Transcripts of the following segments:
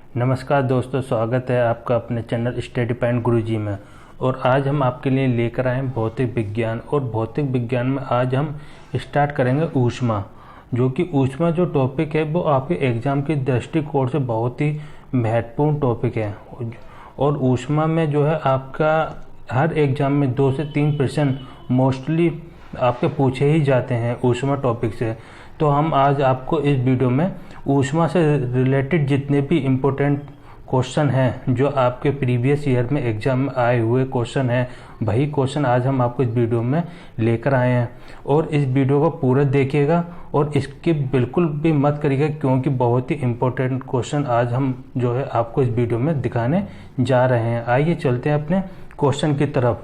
नमस्कार दोस्तों, स्वागत है आपका अपने चैनल स्टडी पॉइंट गुरुजी में। और आज हम आपके लिए लेकर आए हैं भौतिक विज्ञान। और भौतिक विज्ञान में आज हम स्टार्ट करेंगे ऊष्मा, जो कि ऊष्मा जो टॉपिक है वो आपके एग्ज़ाम की दृष्टिकोण से बहुत ही महत्वपूर्ण टॉपिक है। और ऊष्मा में जो है आपका हर एग्ज़ाम में 2 से 3% मोस्टली आपके पूछे ही जाते हैं ऊष्मा टॉपिक से। तो हम आज आपको इस वीडियो में ऊष्मा से रिलेटेड जितने भी इम्पोर्टेंट क्वेश्चन हैं, जो आपके प्रीवियस ईयर में एग्जाम में आए हुए क्वेश्चन हैं, वही क्वेश्चन आज हम आपको इस वीडियो में लेकर आए हैं। और इस वीडियो को पूरा देखिएगा और इसकी बिल्कुल भी मत करिएगा, क्योंकि बहुत ही इम्पोर्टेंट क्वेश्चन आज हम जो है आपको इस वीडियो में दिखाने जा रहे हैं। आइए चलते हैं अपने क्वेश्चन की तरफ।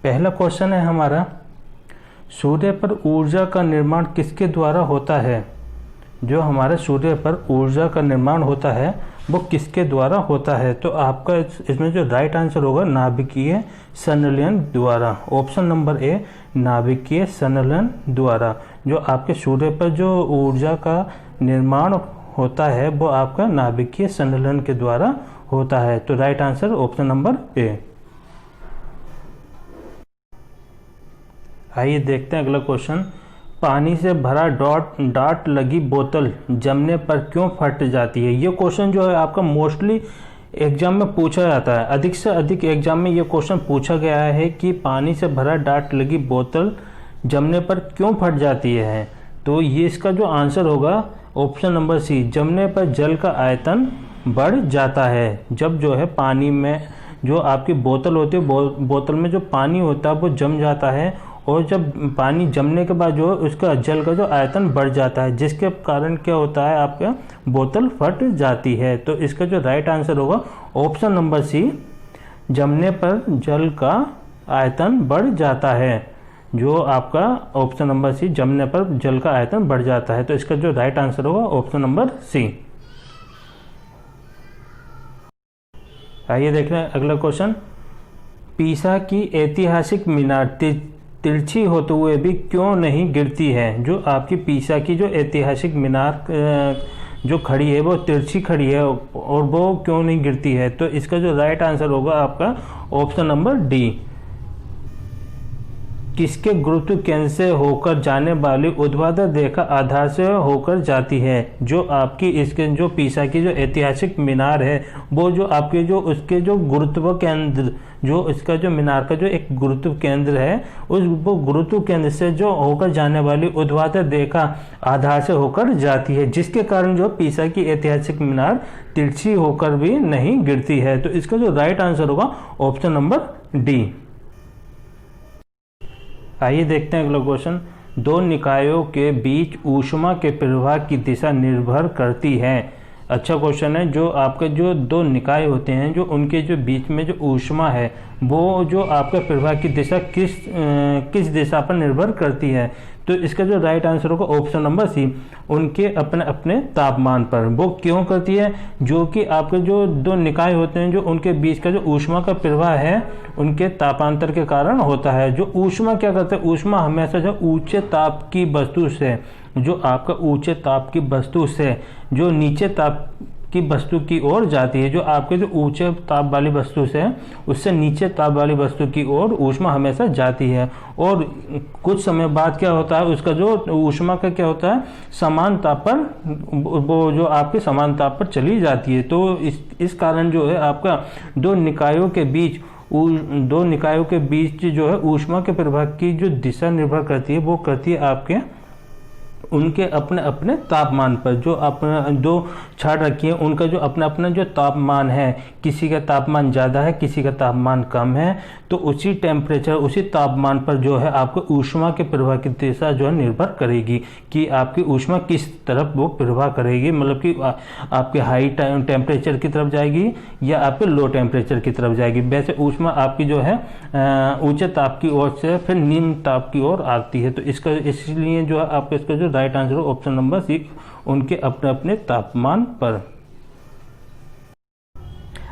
पहला क्वेश्चन है हमारा, सूर्य पर ऊर्जा का निर्माण किसके द्वारा होता है? जो हमारे सूर्य पर ऊर्जा का निर्माण होता है वो किसके द्वारा होता है? तो आपका इसमें जो राइट आंसर होगा नाभिकीय संलयन द्वारा। ऑप्शन नंबर ए, नाभिकीय संलयन द्वारा। जो आपके सूर्य पर जो ऊर्जा का निर्माण होता है वो आपका नाभिकीय संलयन के द्वारा होता है। तो राइट आंसर ऑप्शन नंबर ए। आइए देखते हैं अगला क्वेश्चन। पानी से भरा डाट लगी बोतल जमने पर क्यों फट जाती है? ये क्वेश्चन जो है आपका मोस्टली एग्जाम में पूछा जाता है। अधिक से अधिक एग्जाम में ये क्वेश्चन पूछा गया है कि पानी से भरा डाट लगी बोतल जमने पर क्यों फट जाती है। तो ये इसका जो आंसर होगा ऑप्शन नंबर सी, जमने पर जल का आयतन बढ़ जाता है। जब जो है पानी में जो आपकी बोतल होती है, बोतल में जो पानी होता है वो जम जाता है, और जब पानी जमने के बाद जो है उसका जल का जो आयतन बढ़ जाता है, जिसके कारण क्या होता है आपका बोतल फट जाती है। तो इसका जो राइट आंसर होगा ऑप्शन नंबर सी, जमने पर जल का आयतन बढ़ जाता है। जो आपका ऑप्शन नंबर सी, जमने पर जल का आयतन बढ़ जाता है। तो इसका जो राइट आंसर होगा ऑप्शन नंबर सी। आइए देख रहे हैं अगला क्वेश्चन। पीसा की ऐतिहासिक मीनार तिरछी होते हुए भी क्यों नहीं गिरती है? जो आपकी पीसा की जो ऐतिहासिक मीनार जो खड़ी है वो तिरछी खड़ी है और वो क्यों नहीं गिरती है? तो इसका जो राइट आंसर होगा आपका ऑप्शन नंबर डी, किसके गुरुत्व केंद्र से होकर जाने वाली ऊर्ध्वाधर रेखा आधार से होकर जाती है? जो आपकी इसके जो पीसा की जो ऐतिहासिक मीनार है वो जो आपके जो उसके जो गुरुत्व केंद्र, जो इसका जो मीनार का जो एक गुरुत्व केंद्र है, उस वो गुरुत्व केंद्र से जो होकर जाने वाली ऊर्ध्वाधर रेखा आधार से होकर जाती है, जिसके कारण जो पीसा की ऐतिहासिक मीनार तिरछी होकर भी नहीं गिरती है। तो इसका जो राइट आंसर होगा ऑप्शन नंबर डी। आइए देखते हैं अगला क्वेश्चन। दो निकायों के बीच ऊष्मा के प्रवाह की दिशा निर्भर करती है। अच्छा क्वेश्चन है। जो आपके जो दो निकाय होते हैं, जो उनके जो बीच में जो ऊष्मा है वो जो आपके प्रवाह की दिशा किस दिशा पर निर्भर करती है? तो इसका जो राइट आंसर होगा ऑप्शन नंबर सी, उनके अपने अपने तापमान पर। वो क्यों करती है? जो कि आपके जो दो निकाय होते हैं, जो उनके बीच का जो ऊष्मा का प्रवाह है उनके तापांतर के कारण होता है। जो ऊष्मा क्या करता है, ऊष्मा हमेशा जो ऊंचे ताप की वस्तु से, जो आपका ऊंचे ताप की वस्तु से जो नीचे ताप की वस्तु की ओर जाती है। जो आपके जो ऊंचे ताप वाली वस्तु से उससे नीचे ताप वाली वस्तु की ओर ऊष्मा हमेशा जाती है। और कुछ समय बाद क्या होता है, उसका जो ऊष्मा का क्या होता है, समान ताप पर, वो जो आपके समान ताप पर चली जाती है। तो इस कारण जो है आपका दो निकायों के बीच जो है ऊष्मा के प्रवाह की जो दिशा निर्भर करती है, वो करती है आपके उनके अपने अपने तापमान पर। जो अपना दो छाड़ रखी है उनका जो अपना अपना जो तापमान है, किसी का तापमान ज़्यादा है, किसी का तापमान कम है, तो उसी टेम्परेचर, उसी तापमान पर जो है आपको ऊष्मा के प्रवाह की दिशा जो है निर्भर करेगी कि आपकी ऊष्मा किस तरफ वो प्रवाह करेगी। मतलब कि आपके हाई टेम्परेचर की तरफ जाएगी या आपके लो टेम्परेचर की तरफ जाएगी। वैसे ऊष्मा आपकी जो है ऊंचे ताप की ओर से फिर निम्न ताप की ओर आती है। तो इसका इसलिए जो है आपका इसका जो right answer option number C, उनके अपने अपने तापमान पर।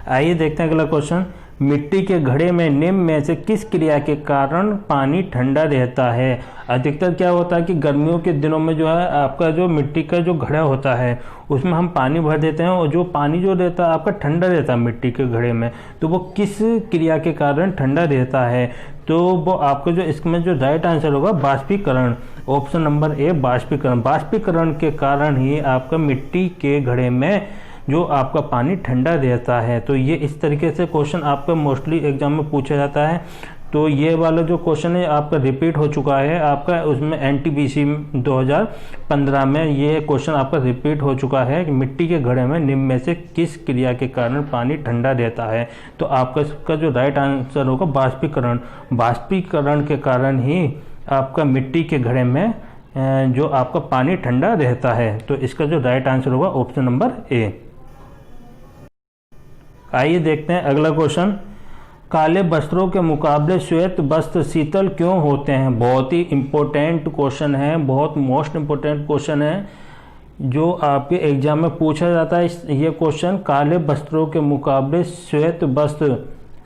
आइए देखते हैं अगला क्वेश्चन। मिट्टी के घड़े में निम्न में से किस क्रिया के कारण पानी ठंडा रहता है? अधिकतर क्या होता है कि गर्मियों के दिनों में जो है आपका जो मिट्टी का जो घड़ा होता है उसमें हम पानी भर देते हैं और जो पानी जो रहता है आपका ठंडा रहता है मिट्टी के घड़े में, तो वो किस क्रिया के कारण ठंडा रहता है? तो वो आपका जो इसमें जो राइट आंसर होगा बाष्पीकरण, ऑप्शन नंबर ए बाष्पीकरण। बाष्पीकरण के कारण ही आपका मिट्टी के घड़े में जो आपका पानी ठंडा रहता है। तो ये इस तरीके से क्वेश्चन आपका मोस्टली एग्जाम में पूछा जाता है। तो ये वाला जो क्वेश्चन है आपका रिपीट हो चुका है, आपका उसमें एनटीपीसी 2015 में ये क्वेश्चन आपका रिपीट हो चुका है कि मिट्टी के घड़े में निम्न में से किस क्रिया के कारण पानी ठंडा रहता है? तो आपका इसका जो राइट आंसर होगा बाष्पीकरण। बाष्पीकरण के कारण ही आपका मिट्टी के घड़े में जो आपका पानी ठंडा रहता है। तो इसका जो राइट आंसर होगा ऑप्शन नंबर ए। आइए देखते हैं अगला क्वेश्चन। काले वस्त्रों के मुकाबले श्वेत वस्त्र शीतल क्यों होते हैं? बहुत ही इम्पोर्टेंट क्वेश्चन है, बहुत मोस्ट इम्पोर्टेंट क्वेश्चन है जो आपके एग्जाम में पूछा जाता है। ये क्वेश्चन, काले वस्त्रों के मुकाबले श्वेत वस्त्र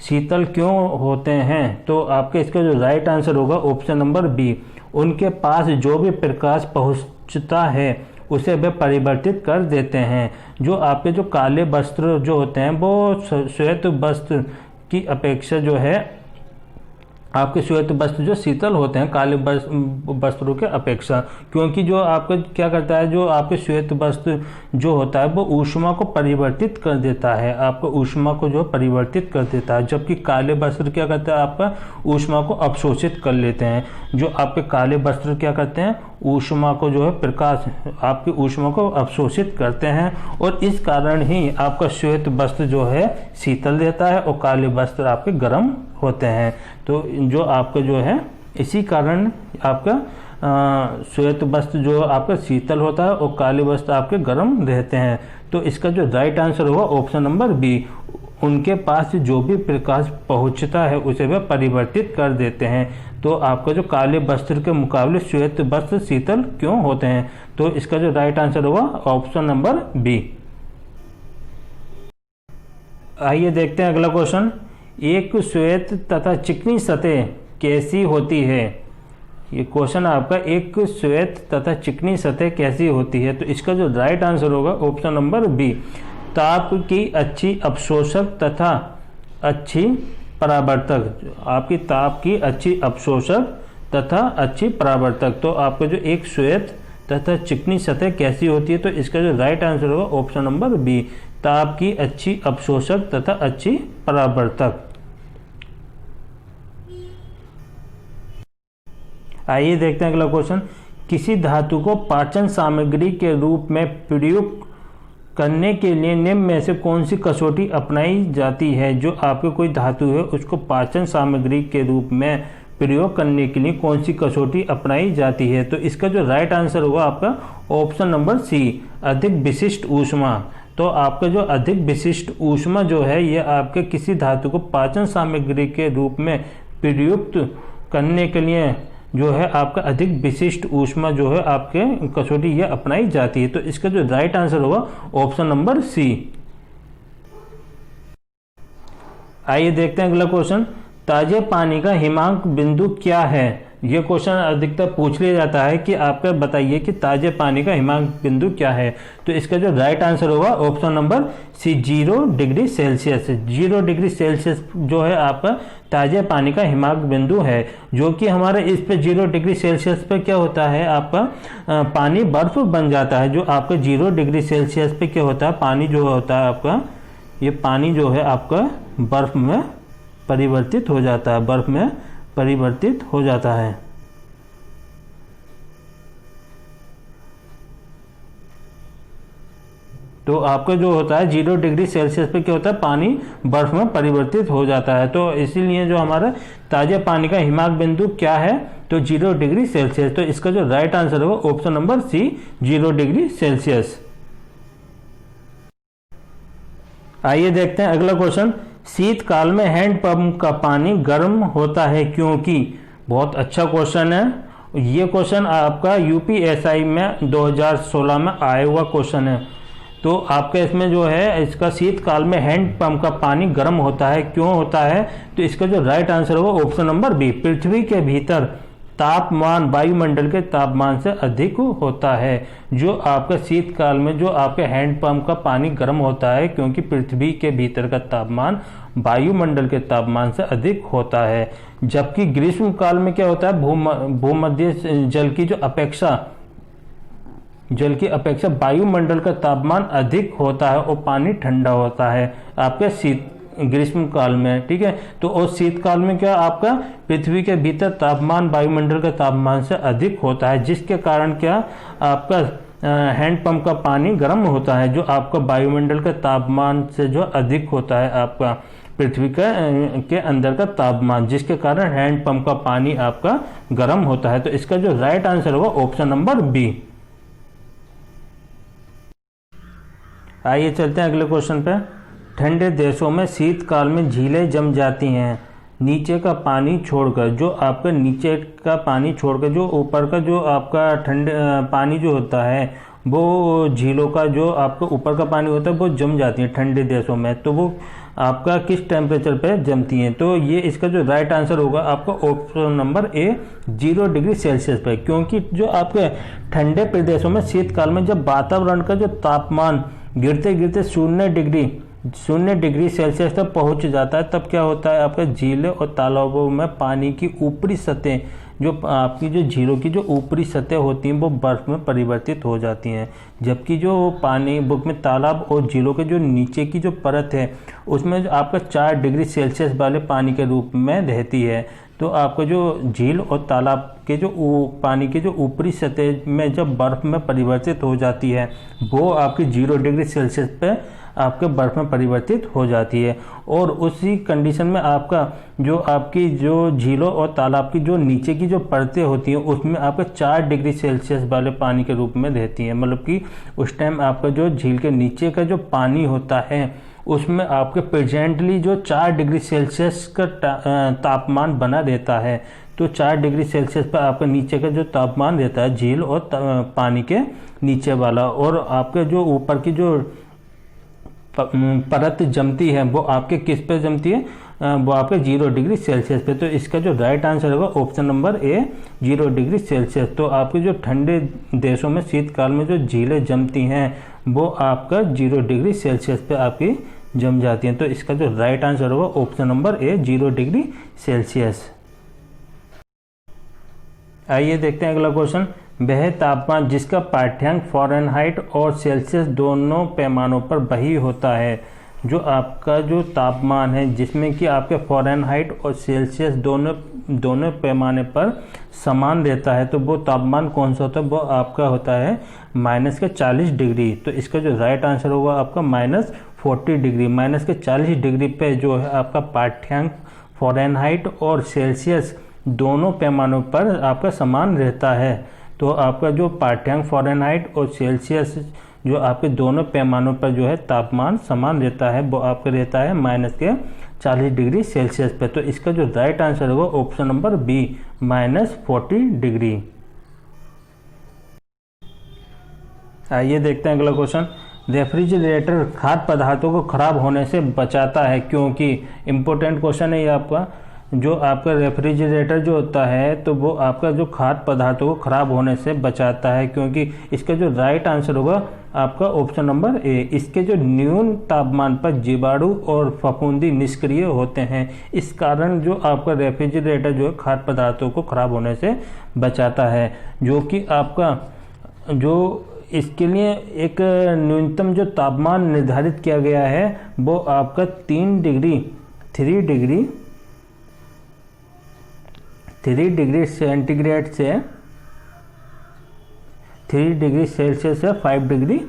शीतल क्यों होते हैं? तो आपके इसका जो राइट आंसर होगा ऑप्शन नंबर बी। उनके पास जो भी प्रकाश पहुंचता है उसे वे परिवर्तित कर देते हैं। जो आपके जो काले वस्त्र जो होते हैं वो श्वेत वस्त्र की अपेक्षा जो है आपके श्वेत वस्त्र जो शीतल होते हैं काले वस्त्रों के अपेक्षा, क्योंकि जो आपका क्या करता है, जो आपके श्वेत वस्त्र जो होता है वो ऊष्मा को परिवर्तित कर देता है, आपको ऊष्मा को जो परिवर्तित कर देता है, जबकि काले वस्त्र क्या करता है आपका ऊष्मा को अवशोषित कर लेते हैं। जो आपके काले वस्त्र क्या करते हैं, ऊष्मा को जो है प्रकाश आपकी ऊष्मा को अवशोषित करते हैं और इस कारण ही आपका श्वेत वस्त्र जो है शीतल रहता है और काले वस्त्र आपके गर्म होते हैं। तो जो आपका जो है इसी कारण आपका श्वेत वस्त्र जो आपका शीतल होता है और काले वस्त्र आपके गर्म रहते हैं। तो इसका जो राइट आंसर होगा ऑप्शन नंबर बी। उनके पास जो भी प्रकाश पहुंचता है उसे वे परिवर्तित कर देते हैं। तो आपका जो काले वस्त्र के मुकाबले श्वेत वस्त्र शीतल क्यों होते हैं? तो इसका जो राइट आंसर होगा ऑप्शन नंबर बी। आइए देखते हैं अगला क्वेश्चन। एक श्वेत तथा चिकनी सतह कैसी होती है? ये क्वेश्चन आपका, एक श्वेत तथा चिकनी सतह कैसी होती है? तो इसका जो राइट आंसर होगा ऑप्शन नंबर बी। ताप की अच्छी अवशोषक तथा अच्छी परावर्तक। आपकी ताप की अच्छी अवशोषक तथा अच्छी परावर्तक। तो आपका जो एक श्वेत तथा चिकनी सतह कैसी होती है? तो इसका जो राइट आंसर होगा ऑप्शन नंबर बी। ताप की अच्छी अवशोषक तथा अच्छी परावर्तक। आइए देखते हैं अगला क्वेश्चन। किसी धातु को पाचन सामग्री के रूप में प्रयुक्त करने के लिए निम्न में से कौन सी कसौटी अपनाई जाती है? जो आपके कोई धातु है उसको पाचन सामग्री के रूप में प्रयोग करने के लिए कौन सी कसौटी अपनाई जाती है? तो इसका जो राइट आंसर होगा आपका ऑप्शन नंबर सी, अधिक विशिष्ट ऊष्मा। तो आपका जो अधिक विशिष्ट ऊष्मा जो है ये आपके किसी धातु को पाचन सामग्री के रूप में प्रयुक्त करने के लिए जो है आपका अधिक विशिष्ट ऊष्मा जो है आपके कसौटी ये अपनाई जाती है। तो इसका जो राइट आंसर होगा ऑप्शन नंबर सी। आइए देखते हैं अगला क्वेश्चन। ताजे पानी का हिमांक बिंदु क्या है? ये क्वेश्चन अधिकतर पूछ लिया जाता है कि आपका बताइए कि ताजे पानी का हिमांक बिंदु क्या है? तो इसका जो राइट आंसर होगा option number C, 0 degree Celsius. 0 degree Celsius जो है आपका ताजे पानी का हिमांक बिंदु है, जो कि हमारे इस पे 0 डिग्री सेल्सियस पे क्या होता है आपका पानी बर्फ बन जाता है। जो आपका 0 डिग्री सेल्सियस पे क्या होता है, पानी जो होता है आपका, ये पानी जो है आपका बर्फ में परिवर्तित हो जाता है, बर्फ में परिवर्तित हो जाता है। तो आपका जो होता है 0 डिग्री सेल्सियस पे क्या होता है, पानी बर्फ में परिवर्तित हो जाता है। तो इसीलिए जो हमारा ताजे पानी का हिमांक बिंदु क्या है? तो 0 डिग्री सेल्सियस। तो इसका जो राइट आंसर होगा option number C, 0 degree Celsius. आइए देखते हैं अगला क्वेश्चन। शीतकाल में हैंडपंप का पानी गर्म होता है क्योंकि? बहुत अच्छा क्वेश्चन है। ये क्वेश्चन आपका यूपीएसआई में 2016 में आया हुआ क्वेश्चन है। तो आपका इसमें जो है इसका शीतकाल में हैंड पंप का पानी गर्म होता है। क्यों होता है? तो इसका जो राइट आंसर होगा ऑप्शन नंबर बी, पृथ्वी के भीतर तापमान वायुमंडल के तापमान से अधिक होता है। जो आपका शीतकाल में जो आपके हैंड पंप का पानी गर्म होता है क्योंकि पृथ्वी के भीतर का तापमान वायुमंडल के तापमान से अधिक होता है। जबकि ग्रीष्म काल में क्या होता है, भूमध्य जल की अपेक्षा वायुमंडल का तापमान अधिक होता है और पानी ठंडा होता है आपके ग्रीष्म काल में। ठीक है, तो और शीतकाल में क्या आपका पृथ्वी के भीतर तापमान वायुमंडल के तापमान से अधिक होता है, जिसके कारण क्या आपका हैंडपंप का पानी गर्म होता है, जो आपका वायुमंडल के तापमान से जो अधिक होता है आपका पृथ्वी के अंदर का तापमान, जिसके कारण हैंडपंप का पानी आपका गर्म होता है। तो इसका जो राइट आंसर होगा ऑप्शन नंबर बी। आइए चलते हैं अगले क्वेश्चन पे। ठंडे देशों में शीतकाल में झीलें जम जाती हैं नीचे का पानी छोड़कर। जो आपका नीचे का पानी छोड़कर जो ऊपर का जो आपका ठंडे पानी जो होता है वो झीलों का जो आपका ऊपर का पानी होता है वो जम जाती है ठंडे देशों में। तो वो आपका किस टेम्परेचर पे जमती हैं? तो ये इसका जो राइट आंसर होगा आपका ऑप्शन नंबर ए, 0 डिग्री सेल्सियस पे। क्योंकि जो आपके ठंडे प्रदेशों में शीतकाल में जब वातावरण का जो तापमान गिरते गिरते 0 डिग्री सेल्सियस तक पहुंच जाता है, तब क्या होता है आपका झीलें और तालाबों में पानी की ऊपरी सतह, जो आपकी जो झीलों की जो ऊपरी सतह होती हैं वो बर्फ में परिवर्तित हो जाती हैं। जबकि जो पानी बुक में तालाब और झीलों के जो नीचे की जो परत है उसमें जो आपका 4 डिग्री सेल्सियस वाले पानी के रूप में रहती है। तो आपका जो झील और तालाब के जो पानी के जो ऊपरी सतह में जब बर्फ में परिवर्तित हो जाती है वो आपकी 0 डिग्री सेल्सियस पे आपके बर्फ में परिवर्तित हो जाती है। और उसी कंडीशन में आपका जो आपकी जो झीलों और तालाब की जो नीचे की जो परतें होती हैं उसमें आपका 4 डिग्री सेल्सियस वाले पानी के रूप में रहती हैं। मतलब कि उस टाइम आपका जो झील के नीचे का जो पानी होता है उसमें आपके प्रेजेंटली जो 4 डिग्री सेल्सियस का तापमान बना रहता है। तो 4 डिग्री सेल्सियस पर आपका नीचे का जो तापमान रहता है झील और पानी के नीचे वाला, और आपके जो ऊपर की जो परत जमती है वो आपके किस पे जमती है, वो आपके 0 डिग्री सेल्सियस पे। तो इसका जो राइट आंसर होगा ऑप्शन नंबर ए, 0 डिग्री सेल्सियस। तो आपके जो ठंडे देशों में शीतकाल में जो झीलें जमती हैं वो आपका 0 डिग्री सेल्सियस पे आपकी जम जाती हैं। तो इसका जो राइट आंसर होगा ऑप्शन नंबर ए, 0 डिग्री सेल्सियस। आइए देखते हैं अगला क्वेश्चन। वह तापमान जिसका पाठ्यांक फ़ारेनहाइट और सेल्सियस दोनों पैमानों पर वही होता है। जो आपका जो तापमान है जिसमें कि आपके फ़ारेनहाइट और सेल्सियस दोनों पैमाने पर समान रहता है, तो वो तापमान कौन सा होता है? वो आपका होता है -40 डिग्री। तो इसका जो राइट आंसर होगा आपका -40 डिग्री। -40 डिग्री पे जो है आपका पाठ्यांक फ़ारेनहाइट और सेल्सियस दोनों पैमानों पर आपका समान रहता है। तो आपका जो पाठ्यांक फ़ारेनहाइट और सेल्सियस जो आपके दोनों पैमानों पर जो है तापमान समान रहता है वो आपका रहता है -40 डिग्री सेल्सियस पे। तो इसका जो राइट आंसर होगा ऑप्शन नंबर बी, -40 डिग्री। आइए देखते हैं अगला क्वेश्चन। रेफ्रिजरेटर खाद्य पदार्थों को खराब होने से बचाता है क्योंकि, इम्पोर्टेंट क्वेश्चन है ये आपका। जो आपका रेफ्रिजरेटर जो होता है तो वो आपका जो खाद्य पदार्थों को खराब होने से बचाता है क्योंकि इसका जो राइट आंसर होगा आपका ऑप्शन नंबर ए। इसके जो न्यून तापमान पर जीवाणु और फफूंदी निष्क्रिय होते हैं, इस कारण जो आपका रेफ्रिजरेटर जो है खाद्य पदार्थों को खराब होने से बचाता है। जो कि आपका जो इसके लिए एक न्यूनतम जो तापमान निर्धारित किया गया है वो आपका 3 डिग्री सेंटीग्रेड से 3 डिग्री सेल्सियस से 5 डिग्री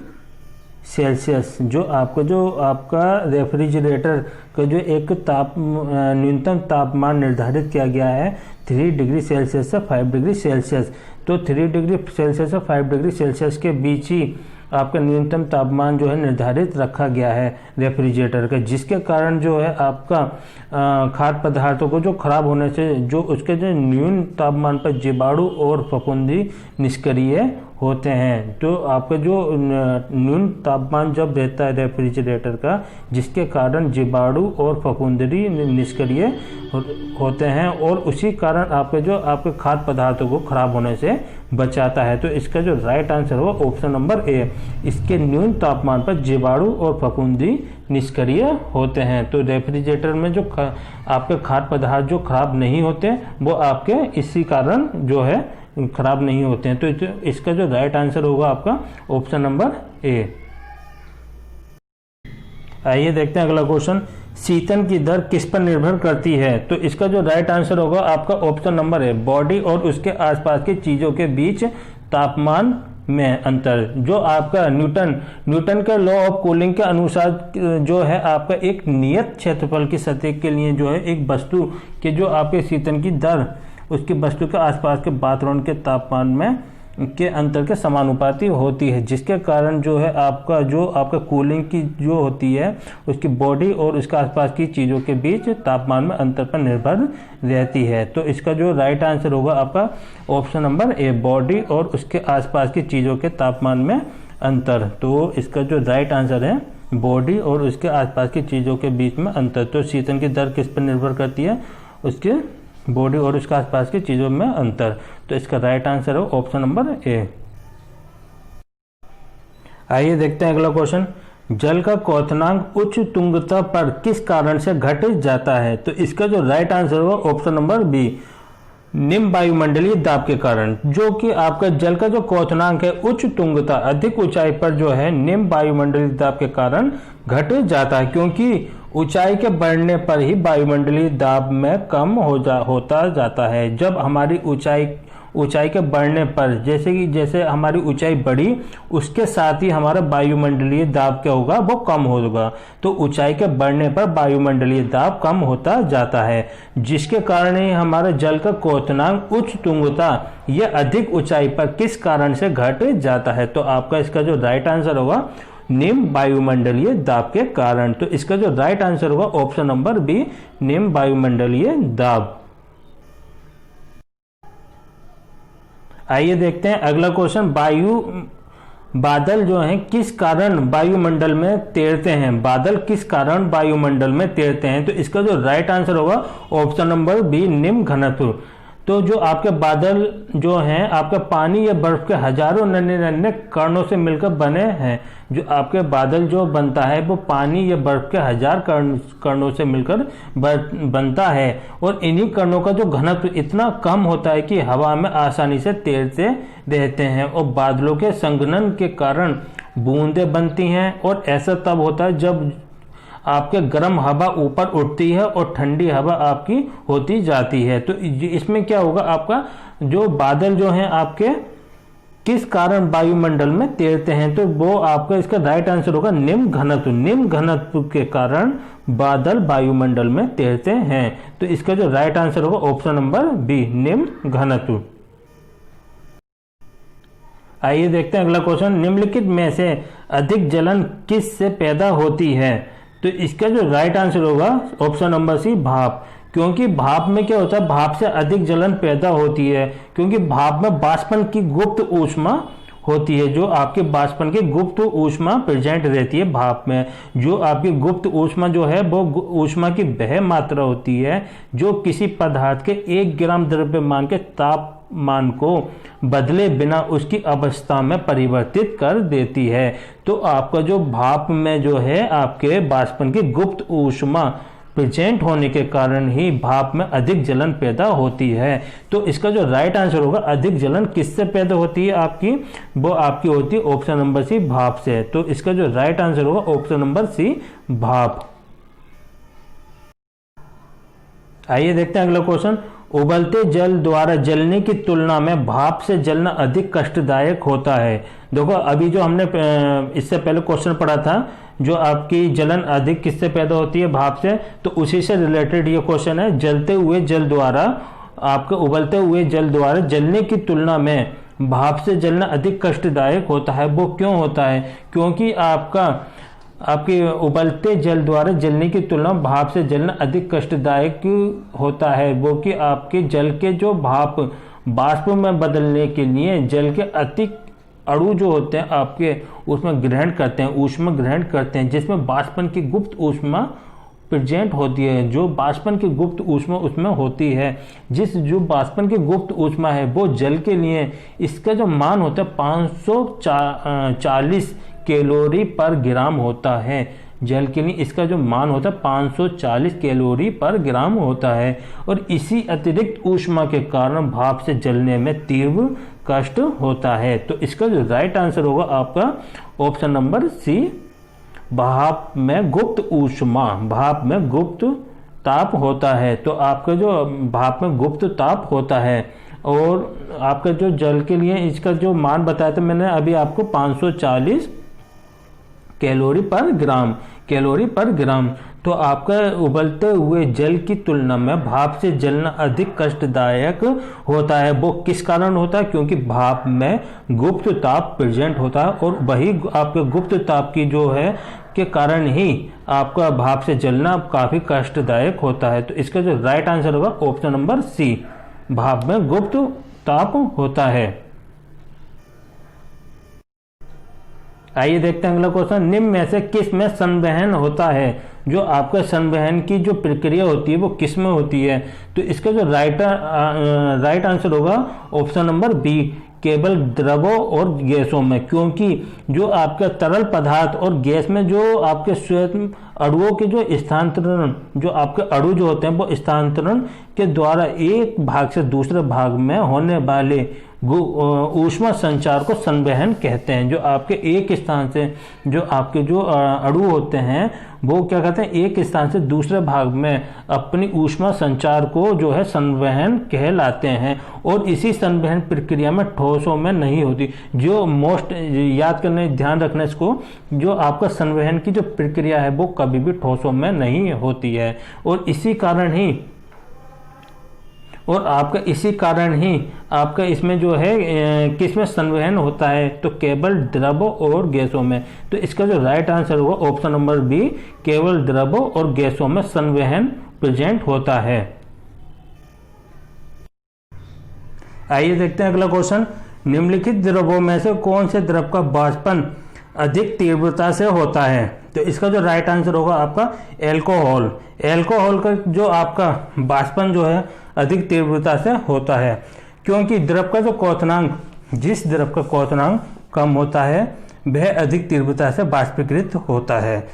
सेल्सियस। जो आपका रेफ्रिजरेटर का जो एक न्यूनतम तापमान निर्धारित किया गया है 3 डिग्री सेल्सियस से 5 डिग्री सेल्सियस। तो 3 डिग्री सेल्सियस से 5 डिग्री सेल्सियस के बीच ही आपका न्यूनतम तापमान जो है निर्धारित रखा गया है रेफ्रिजरेटर का, जिसके कारण जो है आपका खाद्य पदार्थों को जो खराब होने से जो उसके जो न्यून तापमान पर जीवाणु और फफूंदी निष्क्रिय होते हैं। तो आपका जो न्यून तापमान जब रहता है रेफ्रिजरेटर का, जिसके कारण जीवाणु और फफूंदी निष्क्रिय होते हैं और उसी कारण आपके खाद्य पदार्थों को खराब होने से बचाता है। तो इसका जो राइट आंसर होगा ऑप्शन नंबर ए, इसके न्यून तापमान पर जीवाणु और फफूंदी निष्क्रिय होते हैं। तो रेफ्रिजरेटर में जो आपके खाद्य पदार्थ जो खराब नहीं होते वो आपके इसी कारण जो है खराब नहीं होते हैं। तो इसका जो राइट आंसर होगा आपका ऑप्शन नंबर ए। आइए देखते हैं अगला क्वेश्चन, शीतन की दर किस पर निर्भर करती है? तो इसका जो राइट आंसर होगा आपका ऑप्शन नंबर है, बॉडी और उसके आसपास की चीजों के बीच तापमान में अंतर। जो आपका न्यूटन के लॉ ऑफ कूलिंग के अनुसार जो है आपका एक नियत क्षेत्रफल की सतह के लिए जो है एक वस्तु के जो आपके शीतन की दर उसकी वस्तु के आसपास के वातावरण के तापमान में के अंतर के समानुपाती होती है, जिसके कारण जो है आपका कूलिंग की जो होती है उसकी बॉडी और उसके आसपास की चीज़ों के बीच तापमान में अंतर पर निर्भर रहती है। तो इसका जो राइट आंसर होगा आपका ऑप्शन नंबर ए, बॉडी और उसके आसपास की चीज़ों के तापमान में अंतर। तो इसका जो राइट आंसर है बॉडी और उसके आसपास की चीज़ों के बीच में अंतर। तो शीतन की दर किस पर निर्भर करती है? उसके बॉडी और उसके आसपास की चीजों में अंतर। तो इसका राइट आंसर है ऑप्शन नंबर ए। आइए देखते हैं अगला क्वेश्चन, जल का क्वथनांक उच्च तुंगता पर किस कारण से घट जाता है? तो इसका जो राइट आंसर होगा ऑप्शन नंबर बी, निम्न वायुमंडलीय दाब के कारण। जो कि आपका जल का जो क्वथनांक है उच्च तुंगता अधिक ऊंचाई पर जो है निम्न वायुमंडलीय दाब के कारण घट जाता है, क्योंकि ऊंचाई के बढ़ने पर ही वायुमंडलीय दाब में कम होता जाता है। जब हमारी ऊंचाई के बढ़ने पर जैसे हमारी ऊंचाई बढ़ी उसके साथ ही हमारा वायुमंडलीय दाब क्या होगा, वो कम होगा। तो ऊंचाई के बढ़ने पर वायुमंडलीय दाब कम होता जाता है, जिसके कारण ही हमारे जल का क्वथनांक उच्च तुंगता यह अधिक ऊंचाई पर किस कारण से घट जाता है? तो आपका इसका जो राइट आंसर होगा निम्न वायुमंडलीय दाब के कारण। तो इसका जो राइट आंसर होगा ऑप्शन नंबर बी, निम्न वायुमंडलीय दाब। आइए देखते हैं अगला क्वेश्चन, बादल जो हैं किस कारण वायुमंडल में तैरते हैं? बादल किस कारण वायुमंडल में तैरते हैं? तो इसका जो राइट आंसर होगा ऑप्शन नंबर बी, निम्न घनत्व। तो जो आपके बादल जो हैं आपके पानी या बर्फ के हजारों नन्हे कणों से मिलकर बने हैं। जो आपके बादल जो बनता है वो पानी या बर्फ के हजार कणों से मिलकर बनता है, और इन्हीं कणों का जो घनत्व इतना कम होता है कि हवा में आसानी से तैरते रहते हैं, और बादलों के संघनन के कारण बूंदें बनती हैं। और ऐसा तब होता है जब आपके गर्म हवा ऊपर उठती है और ठंडी हवा आपकी होती जाती है। तो इसमें क्या होगा, आपका जो बादल जो हैं आपके किस कारण वायुमंडल में तैरते हैं? तो वो आपका इसका राइट आंसर होगा निम्न घनत्व। निम्न घनत्व के कारण बादल वायुमंडल में तैरते हैं। तो इसका जो राइट आंसर होगा ऑप्शन नंबर बी, निम्न घनत्व। आइए देखते हैं अगला क्वेश्चन, निम्नलिखित में से अधिक जलन किस से पैदा होती है? तो इसका जो राइट आंसर होगा ऑप्शन नंबर सी, भाप। क्योंकि भाप में क्या होता है, भाप से अधिक जलन पैदा होती है, क्योंकि भाप में वाष्पन की गुप्त ऊष्मा होती है। जो आपके वाष्पन की गुप्त ऊष्मा प्रेजेंट रहती है भाप में। जो आपकी गुप्त ऊष्मा जो है वो ऊष्मा की वह मात्रा होती है जो किसी पदार्थ के 1 ग्राम द्रव्यमान के तापमान को बदले बिना उसकी अवस्था में परिवर्तित कर देती है। तो आपका जो भाप में जो है आपके वाष्पन की गुप्त ऊष्मा प्रेजेंट होने के कारण ही भाप में अधिक जलन पैदा होती है। तो इसका जो राइट आंसर होगा अधिक जलन किससे पैदा होती है आपकी, वो आपकी होती है ऑप्शन नंबर सी, भाप से। तो इसका जो राइट आंसर होगा ऑप्शन नंबर सी, भाप। आइए देखते हैं अगला क्वेश्चन, उबलते जल द्वारा जलने की तुलना में भाप से जलना अधिक कष्टदायक होता है। देखो अभी जो हमने इससे पहले क्वेश्चन पढ़ा था, जो आपकी जलन अधिक किससे पैदा होती है, भाप से, तो उसी से रिलेटेड ये क्वेश्चन है। जलते हुए जल द्वारा आपके उबलते हुए जल द्वारा जलने की तुलना में भाप से जलना अधिक कष्टदायक होता है। वो क्यों होता है? क्योंकि आपके उबलते जल द्वारा जलने की तुलना में भाप से जलना अधिक कष्टदायक होता है। वो कि आपके जल के जो भाप वाष्प में बदलने के लिए जल के अणु जो होते हैं आपके उसमें ग्रहण करते हैं, ऊष्मा ग्रहण करते हैं, जिसमें वाष्पन की गुप्त ऊष्मा प्रेजेंट होती है। जो वाष्पन की गुप्त ऊष्मा उसमें होती है, जो वाष्पन की गुप्त ऊष्मा है वो जल के लिए इसका जो मान होता है 540 कैलोरी पर ग्राम होता है। जल के लिए इसका जो मान होता है 540 कैलोरी पर ग्राम होता है। और इसी अतिरिक्त ऊष्मा के कारण भाप से जलने में तीव्र कष्ट होता है। तो इसका जो राइट आंसर होगा आपका ऑप्शन नंबर सी, भाप में गुप्त ऊष्मा, भाप में गुप्त ताप होता है। तो आपका जो भाप में गुप्त ताप होता है और आपका जो जल के लिए इसका जो मान बताया था मैंने अभी आपको 540 कैलोरी पर ग्राम। तो आपका उबलते हुए जल की तुलना में भाप से जलना अधिक कष्टदायक होता है। वो किस कारण होता है? क्योंकि भाप में गुप्त ताप प्रेजेंट होता है और वही आपके गुप्त ताप की जो है के कारण ही आपका भाप से जलना काफी कष्टदायक होता है। तो इसका जो राइट आंसर होगा ऑप्शन नंबर सी, भाप में गुप्त ताप होता है। आइए देखते हैं अगला क्वेश्चन। निम्न में से किस में संवहन होता है? जो आपका संवहन की जो प्रक्रिया होती है वो किस में होती है? तो इसका जो राइट आंसर होगा ऑप्शन नंबर बी, केवल द्रवों और गैसों में। क्योंकि जो आपका तरल पदार्थ और गैस में जो आपके स्वयं अणुओं के जो स्थानांतरण, जो आपके अणु जो होते हैं वो स्थानांतरण के द्वारा एक भाग से दूसरे भाग में होने वाले ऊष्मा संचार को संवहन कहते हैं। जो आपके एक स्थान से जो आपके जो अणु होते हैं वो क्या कहते हैं, एक स्थान से दूसरे भाग में अपनी ऊष्मा संचार को जो है संवहन कहलाते हैं। और इसी संवहन प्रक्रिया में ठोसों में नहीं होती। जो मोस्ट याद करने, ध्यान रखना इसको, जो आपका संवहन की जो प्रक्रिया है वो कभी भी ठोसों में नहीं होती है। और इसी कारण ही आपका इसमें जो है किसमें संवहन होता है? तो केवल द्रवों और गैसों में। तो इसका जो राइट आंसर होगा ऑप्शन नंबर बी, केवल द्रवों और गैसों में संवहन प्रेजेंट होता है। आइए देखते हैं अगला क्वेश्चन। निम्नलिखित द्रवों में से कौन से द्रव का वाष्पन अधिक तीव्रता से होता है? तो इसका जो राइट आंसर होगा आपका एल्कोहल। एल्कोहल का जो आपका वाष्पन जो है अधिक तीव्रता से होता है, क्योंकि द्रव का जो क्वथनांक, जिस द्रव का क्वथनांक कम होता है वह अधिक तीव्रता से वाष्पीकृत होता है।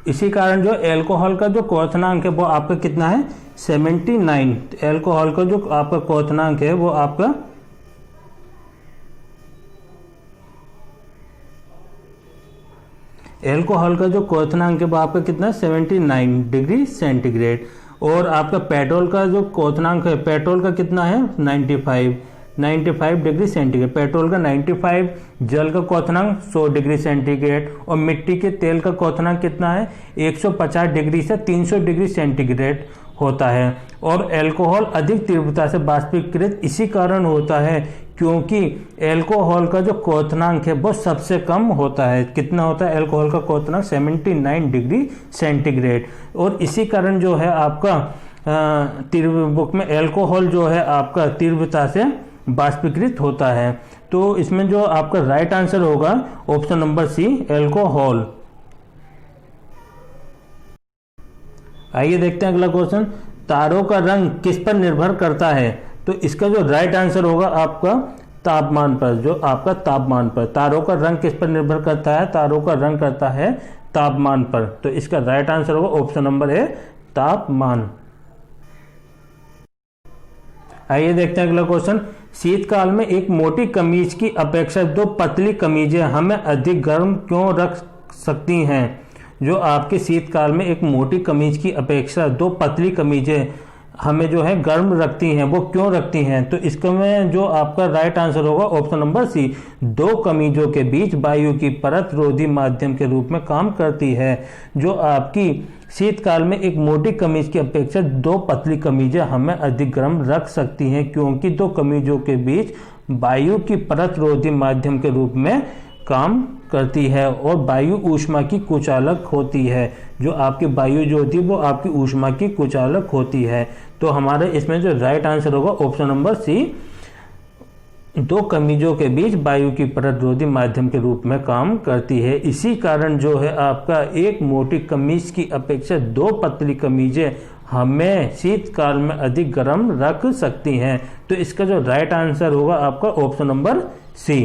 इसी कारण जो एल्कोहल का जो क्वथनांक है वो आपका कितना है? 79। एल्कोहल का जो आपका क्वथनांक है वो आपका एल्कोहल का जो क्वथनांक है वो आपका कितना? 79 डिग्री सेंटीग्रेड। और आपका पेट्रोल का जो क्वथनांक है, पेट्रोल का कितना है? 95 डिग्री सेंटीग्रेड। पेट्रोल का 95, जल का क्वथनांक 100 डिग्री सेंटीग्रेड। और मिट्टी के तेल का क्वथनांक कितना है? 150 डिग्री से 300 डिग्री सेंटीग्रेड होता है। और एल्कोहल अधिक तीव्रता से वाष्पीकृत इसी कारण होता है क्योंकि एल्कोहल का जो क्वथनांक है वो सबसे कम होता है। कितना होता है एल्कोहल का क्वथनांक? 79 डिग्री सेंटीग्रेड। और इसी कारण जो है आपका बुक में एल्कोहल जो है आपका तीव्रता से वाष्पीकृत होता है। तो इसमें जो आपका राइट आंसर होगा ऑप्शन नंबर सी, एल्कोहल। आइए देखते हैं अगला क्वेश्चन। तारों का रंग किस पर निर्भर करता है? तो इसका जो राइट आंसर होगा आपका तापमान पर। जो आपका तापमान पर, तारों का रंग किस पर निर्भर करता है? तारों का रंग करता है तापमान पर। तो इसका राइट आंसर होगा ऑप्शन नंबर ए, तापमान। आइए देखते हैं अगला क्वेश्चन। शीतकाल में एक मोटी कमीज की अपेक्षा दो पतली कमीजें हमें अधिक गर्म क्यों रख सकती हैं? जो आपके शीतकाल में एक मोटी कमीज की अपेक्षा दो पतली कमीजें हमें जो है गर्म रखती हैं, वो क्यों रखती हैं? तो इसका में जो आपका राइट आंसर होगा ऑप्शन नंबर सी, दो कमीजों के बीच वायु की परत रोधी माध्यम के रूप में काम करती है। जो आपकी शीतकाल में एक मोटी कमीज की अपेक्षा दो पतली कमीजें हमें अधिक गर्म रख सकती हैं, क्योंकि दो कमीजों के बीच वायु की परत रोधी माध्यम के रूप में काम करती है और वायु ऊष्मा की कुचालक होती है। जो आपकी वायु जो होती है वो आपकी ऊष्मा की कुचालक होती है। तो हमारे इसमें जो राइट आंसर होगा ऑप्शन नंबर सी, दो खनिजों के बीच वायु की प्रतिरोधी माध्यम के रूप में काम करती है। इसी कारण जो है आपका एक मोटी कमीज की अपेक्षा दो पतली कमीजें हमें शीतकाल में अधिक गर्म रख सकती हैं। तो इसका जो राइट आंसर होगा आपका ऑप्शन नंबर सी।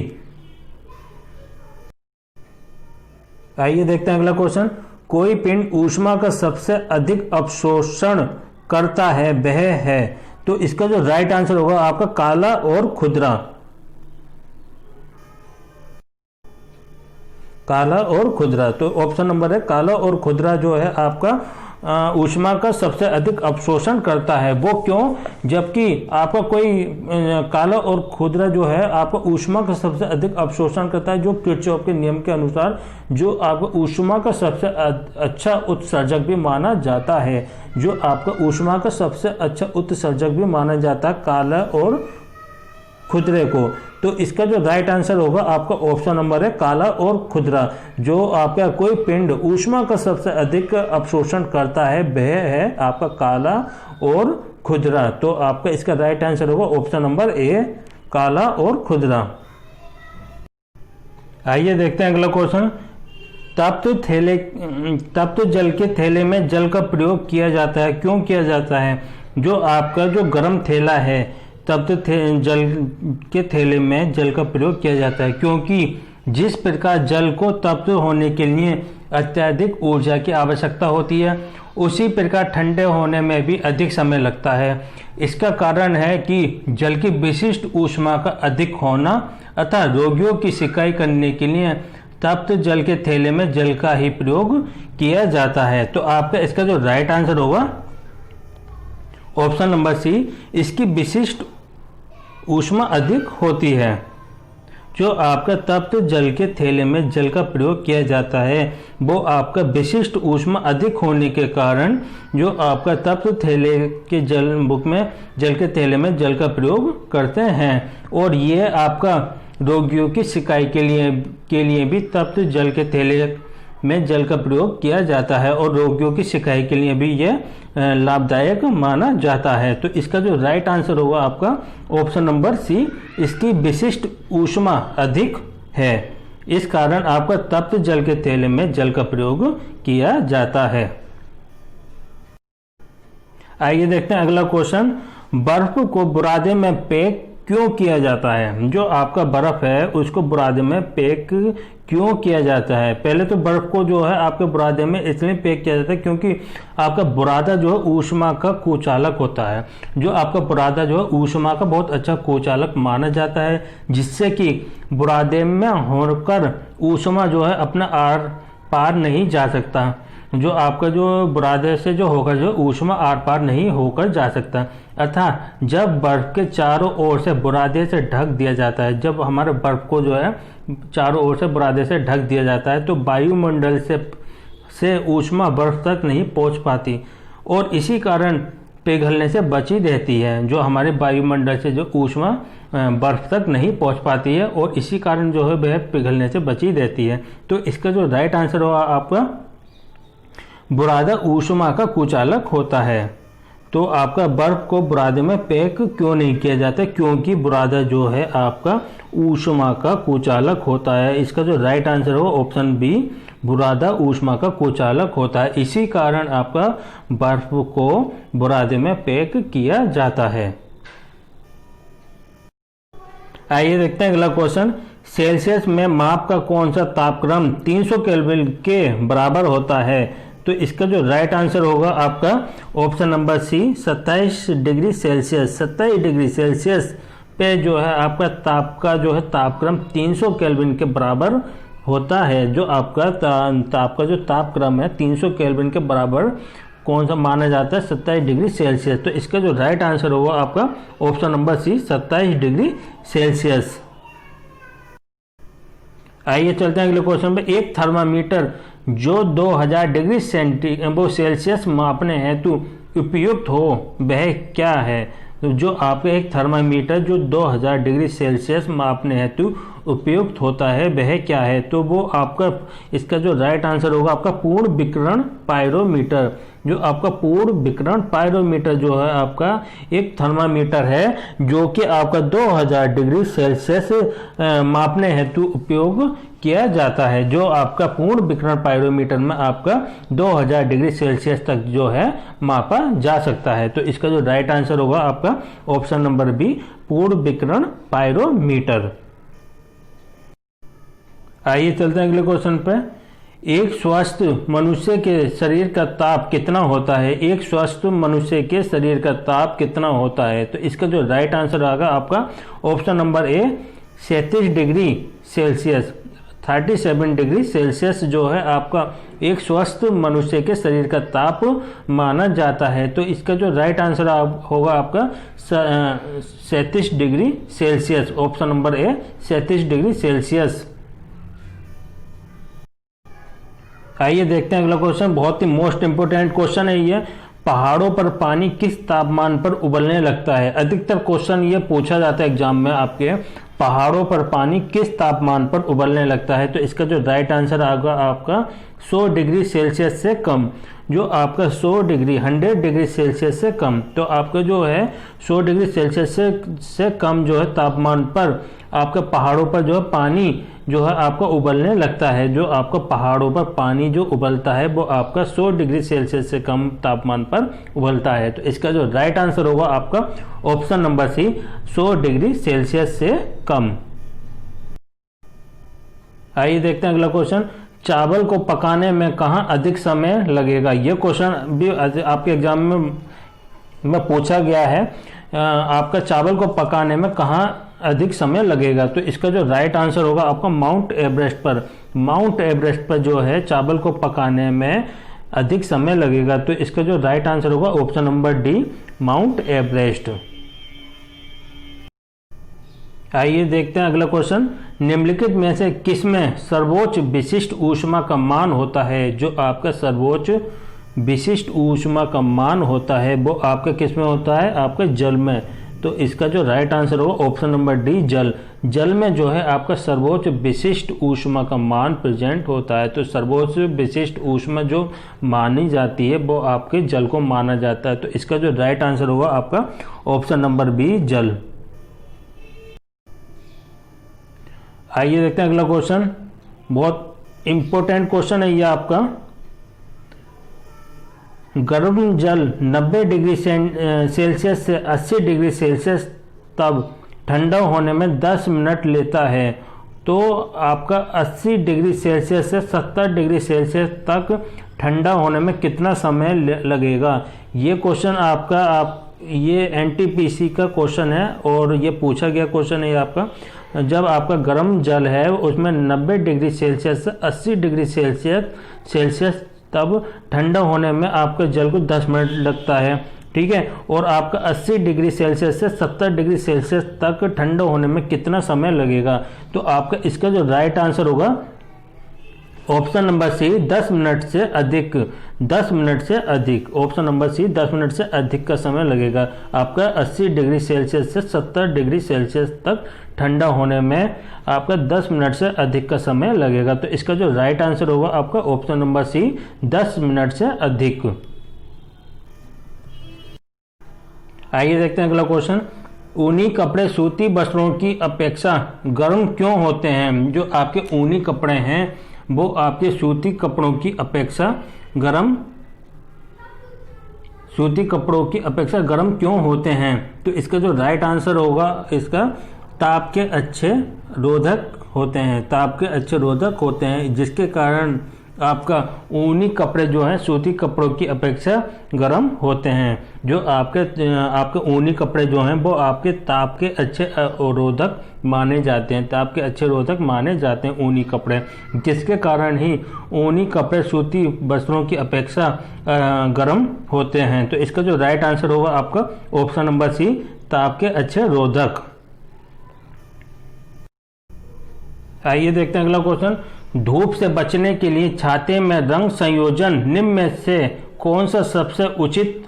आइए देखते हैं अगला क्वेश्चन। कोई पिंड ऊष्मा का सबसे अधिक अवशोषण करता है वह है, तो इसका जो राइट आंसर होगा आपका काला और खुरदरा। काला और खुरदरा, तो ऑप्शन नंबर है काला और खुरदरा जो है आपका ऊष्मा का सबसे अधिक अवशोषण करता है। वो क्यों? जबकि आपका कोई काला और खुरदरा जो है आपका ऊष्मा का सबसे अधिक अवशोषण करता है, जो किरचॉफ के नियम के अनुसार जो आपका ऊष्मा का सबसे अच्छा उत्सर्जक भी माना जाता है। जो आपका ऊष्मा का सबसे अच्छा उत्सर्जक भी माना जाता है काला और खुरदरे को। तो इसका जो राइट आंसर होगा आपका ऑप्शन नंबर है काला और खुरदरा। जो आपका कोई पिंड ऊष्मा का सबसे अधिक अवशोषण करता है वह है आपका काला और खुरदरा। तो आपका इसका राइट आंसर होगा ऑप्शन नंबर ए काला और खुरदरा। आइए देखते हैं अगला क्वेश्चन। तप्त जल के थैले में जल का प्रयोग किया जाता है, क्यों किया जाता है? जो आपका जो गर्म थैला है तप्त जल के थैले में जल का प्रयोग किया जाता है, क्योंकि जिस प्रकार जल को तप्त होने के लिए अत्यधिक ऊर्जा की आवश्यकता होती है, उसी प्रकार ठंडे होने में भी अधिक समय लगता है। इसका कारण है कि जल की विशिष्ट ऊष्मा का अधिक होना, अतः रोगियों की सिकाई करने के लिए तप्त जल के थैले में जल का ही प्रयोग किया जाता है। तो आपका इसका जो राइट आंसर होगा ऑप्शन नंबर सी, इसकी विशिष्ट ऊष्मा अधिक होती है। जो आपका तप्त जल के थैले में जल का प्रयोग किया जाता है वो आपका विशिष्ट ऊष्मा अधिक होने के कारण जो आपका तप्त थैले के जल के थैले में जल का प्रयोग करते हैं। और ये आपका रोगियों की सिकाई के लिए भी तप्त जल के थैले में जल का प्रयोग किया जाता है, और रोगियों की सिकाई के लिए भी यह लाभदायक माना जाता है। तो इसका जो राइट आंसर होगा आपका ऑप्शन नंबर सी, इसकी विशिष्ट ऊष्मा अधिक है, इस कारण आपका तप्त जल के थैले में जल का प्रयोग किया जाता है। आइए देखते हैं अगला क्वेश्चन। बर्फ को बुरादे में पैक क्यों किया जाता है? जो आपका बर्फ है उसको बुरादे में पैक क्यों किया जाता है? पहले तो बर्फ को जो है आपके बुरादे में इसलिए पैक किया जाता है क्योंकि आपका बुरादा जो है ऊष्मा का कुचालक होता है। जो आपका बुरादा जो है ऊष्मा का बहुत अच्छा कुचालक माना जाता है, जिससे कि बुरादे में होकर ऊष्मा जो है अपना आर पार नहीं जा सकता। जो आपका जो बुरादे से जो होकर जो ऊष्मा आर पार नहीं होकर जा सकता। अर्थात जब बर्फ के चारों ओर से बुरादे से ढक दिया जाता है, जब हमारे बर्फ को जो है चारों ओर से बुरादे से ढक दिया जाता है तो वायुमंडल से ऊष्मा बर्फ तक नहीं पहुंच पाती, और इसी कारण पिघलने से बची रहती है। जो हमारे वायुमंडल से जो ऊष्मा बर्फ तक नहीं पहुंच पाती है, और इसी कारण जो है वह पिघलने से बची रहती है। तो इसका जो राइट आंसर होगा आपका बुरादा ऊष्मा का कुचालक होता है। तो आपका बर्फ को बुरादे में पैक क्यों नहीं किया जाता? क्योंकि बुरादा जो है आपका ऊष्मा का कुचालक होता है। इसका जो राइट आंसर होगा ऑप्शन बी, बुरादा ऊष्मा का कुचालक होता है, इसी कारण आपका बर्फ को बुरादे में पैक किया जाता है। आइए देखते हैं अगला क्वेश्चन। सेल्सियस में माप का कौन सा तापक्रम 300 केल्विन के बराबर होता है? तो इसका जो राइट आंसर होगा आपका option number C, 27 degree Celsius. 27 degree Celsius पे जो है आपका तापक्रम 300 केल्विन के बराबर होता है। जो आपका जो तापक्रम है 300 केल्विन के बराबर कौन सा माना जाता है? 27 डिग्री सेल्सियस। तो इसका जो राइट आंसर होगा आपका option number C, 27 degree Celsius. आइए चलते हैं अगले क्वेश्चन पे। एक थर्मामीटर जो 2000 डिग्री सेल्सियस मापने हेतु उपयुक्त हो वह क्या है? तो जो आपका एक थर्मामीटर जो 2000 डिग्री सेल्सियस मापने हेतु उपयुक्त होता है वह क्या है? तो वो आपका इसका जो राइट आंसर होगा आपका पूर्ण विकिरण पायरोमीटर। जो आपका पूर्ण विकिरण पायरोमीटर जो है आपका एक थर्मामीटर है जो कि आपका 2000 डिग्री सेल्सियस मापने हेतु उपयोग किया जाता है। जो आपका पूर्ण विकिरण पायरोमीटर में आपका 2000 डिग्री सेल्सियस तक जो है मापा जा सकता है। तो इसका जो राइट आंसर होगा आपका ऑप्शन नंबर बी, पूर्ण विकिरण पायरोमीटर। आइए चलते हैं अगले क्वेश्चन पे। एक स्वस्थ मनुष्य के शरीर का ताप कितना होता है? एक स्वस्थ मनुष्य के शरीर का ताप कितना होता है? तो इसका जो राइट आंसर आएगा आपका option number A, 37 degree Celsius. 37 degree Celsius जो है आपका एक स्वस्थ मनुष्य के शरीर का ताप माना जाता है। तो इसका जो राइट आंसर होगा आपका 37 degree Celsius. Option number A, 37 degree Celsius. आइए देखते हैं अगला क्वेश्चन। बहुत ही मोस्ट इंपोर्टेंट क्वेश्चन है ये। पहाड़ों पर पानी किस तापमान पर उबलने लगता है? अधिकतर क्वेश्चन ये पूछा जाता है एग्जाम में आपके, पहाड़ों पर पानी किस तापमान पर उबलने लगता है? तो इसका जो राइट आंसर आएगा आपका 100 डिग्री सेल्सियस से कम। जो आपका 100 डिग्री 100 डिग्री सेल्सियस से कम, तो आपका जो है 100 डिग्री सेल्सियस से कम जो है तापमान पर आपका पहाड़ों पर जो है पानी जो है आपका उबलने लगता है। जो आपका पहाड़ों पर पानी जो उबलता है वो आपका 100 डिग्री सेल्सियस से कम तापमान पर उबलता है। तो इसका जो राइट आंसर होगा आपका option number C, 100 degree Celsius से कम। आइए देखते हैं अगला क्वेश्चन। चावल को पकाने में कहाँ अधिक समय लगेगा? ये क्वेश्चन भी आपके एग्जाम में पूछा गया है। आपका चावल को पकाने में कहाँ अधिक समय लगेगा? तो इसका जो राइट आंसर होगा आपका माउंट एवरेस्ट पर। माउंट एवरेस्ट पर जो है चावल को पकाने में अधिक समय लगेगा। तो इसका जो राइट आंसर होगा option number D, mount Everest. आइए देखते हैं अगला क्वेश्चन। निम्नलिखित में से किसमें सर्वोच्च विशिष्ट ऊष्मा का मान होता है? जो आपका सर्वोच्च विशिष्ट ऊष्मा का मान होता है वो आपका किस में होता है? आपका जल में। तो इसका जो राइट आंसर होगा ऑप्शन नंबर डी, जल। जल में जो है आपका सर्वोच्च विशिष्ट ऊष्मा का मान प्रेजेंट होता है। तो सर्वोच्च विशिष्ट ऊष्मा जो मानी जाती है वो आपके जल को माना जाता है। तो इसका जो राइट आंसर होगा आपका ऑप्शन नंबर बी, जल। आइए देखते हैं अगला क्वेश्चन। बहुत इंपॉर्टेंट क्वेश्चन है ये आपका। गर्म जल 90 डिग्री सेल्सियस से 80 डिग्री सेल्सियस तब ठंडा होने में 10 मिनट लेता है। तो आपका 80 डिग्री सेल्सियस से 70 डिग्री सेल्सियस तक ठंडा होने में कितना समय लगेगा? ये क्वेश्चन आपका ये एनटीपीसी का क्वेश्चन है और ये पूछा गया क्वेश्चन है आपका। जब आपका गर्म जल है उसमें 90 डिग्री सेल्सियस से 80 डिग्री सेल्सियस तब ठंडा होने में आपके जल को 10 मिनट लगता है, ठीक है। और आपका 80 डिग्री सेल्सियस से 70 डिग्री सेल्सियस तक ठंडा होने में कितना समय लगेगा? तो आपका इसका जो राइट आंसर होगा ऑप्शन नंबर सी, 10 मिनट से अधिक। 10 मिनट से अधिक, ऑप्शन नंबर सी, 10 मिनट से अधिक का समय लगेगा। आपका 80 डिग्री सेल्सियस से 70 डिग्री सेल्सियस तक ठंडा होने में आपका 10 मिनट से अधिक का समय लगेगा। तो इसका जो राइट आंसर होगा आपका ऑप्शन नंबर सी, 10 मिनट से अधिक। आइए देखते हैं अगला क्वेश्चन। ऊनी कपड़े सूती वस्त्रों की अपेक्षा गर्म क्यों होते हैं? जो आपके ऊनी कपड़े हैं वो आपके सूती कपड़ों की अपेक्षा गर्म क्यों होते हैं? तो इसका जो राइट आंसर होगा इसका ताप के अच्छे रोधक होते हैं। ताप के अच्छे रोधक होते हैं जिसके कारण आपका ऊनी कपड़े जो हैं सूती कपड़ों की अपेक्षा गर्म होते हैं। जो आपके ऊनी कपड़े जो हैं वो आपके ताप के अच्छे रोधक माने जाते हैं। ताप के अच्छे रोधक माने जाते हैं ऊनी कपड़े, जिसके कारण ही ऊनी कपड़े सूती वस्त्रों की अपेक्षा गर्म होते हैं। तो इसका जो राइट आंसर होगा आपका ऑप्शन नंबर सी, ताप के अच्छे रोधक। आइए देखते हैं अगला क्वेश्चन। धूप से बचने के लिए छाते में रंग संयोजन निम्न में से कौन सा सबसे उचित